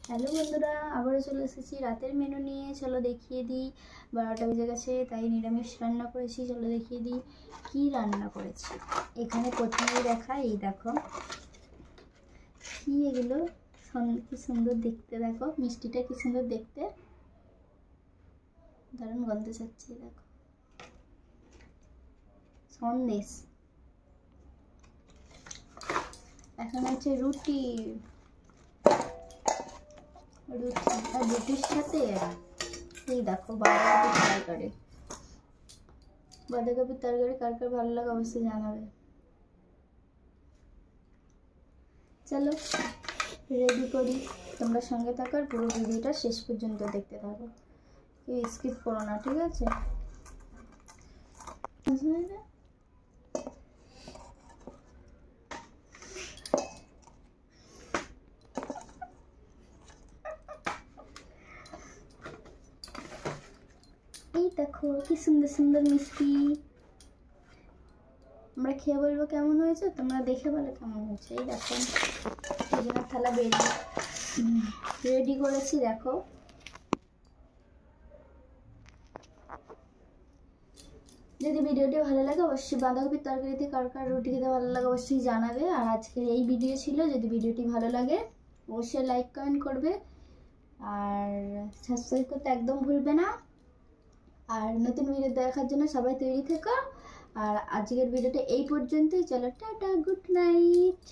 Hello বন্ধুরা, আবারও চলে এসেছি রাতের মেনু নিয়ে। চলো দেখিয়ে দিই। 12টা বেজে গেছে, তাই নিরামিষ রান্না করেছি। চলো দেখিয়ে দিই কি রান্না করেছি। এখানে প্রথমেই দেখা, এই দেখো কি এগুলো, কি সুন্দর দেখতে। দেখো মিষ্টিটা কি সুন্দর দেখতে, দারুণ গন্ধ ছাড়ছে। দেখো সন্দেশ। এখন হচ্ছে রুটি, আর রুটির সাথে এই দেখো বাঁধাকপির তরকারি। বাঁধাকপির তরকারি কার কার ভালো লাগে অবশ্যই জানাবে। চলো রেডি করি, তোমরা সঙ্গে থাকো আর পুরো ভিডিওটা শেষ পর্যন্ত দেখতে থাকো, কেউ স্কিপ করো না, ঠিক আছে? এই দেখো কি সুন্দর সুন্দর মিষ্টি, আমরা খেয়ে বলবো কেমন হয়েছে, তোমরা দেখে বলো কেমন হয়েছে। এই দেখো দুজনের থালা রেডি করেছি। দেখো যদি ভিডিওটি ভালো লাগে অবশ্যই বাঁধাকপির তরকারিতে কার কার রুটি খেতে ভালো লাগে অবশ্যই জানাবে। আর আজকের এই ভিডিও ছিল, যদি ভিডিওটি ভালো লাগে অবশ্যই লাইক কমেন্ট করবে আর সাবস্ক্রাইব করতে একদম ভুলবে না। আর নতুন ভিডিও দেখার জন্য সবাই তৈরি থেকো। আর আজকের ভিডিওটা এই পর্যন্তই। চলো টাটা, গুড নাইট।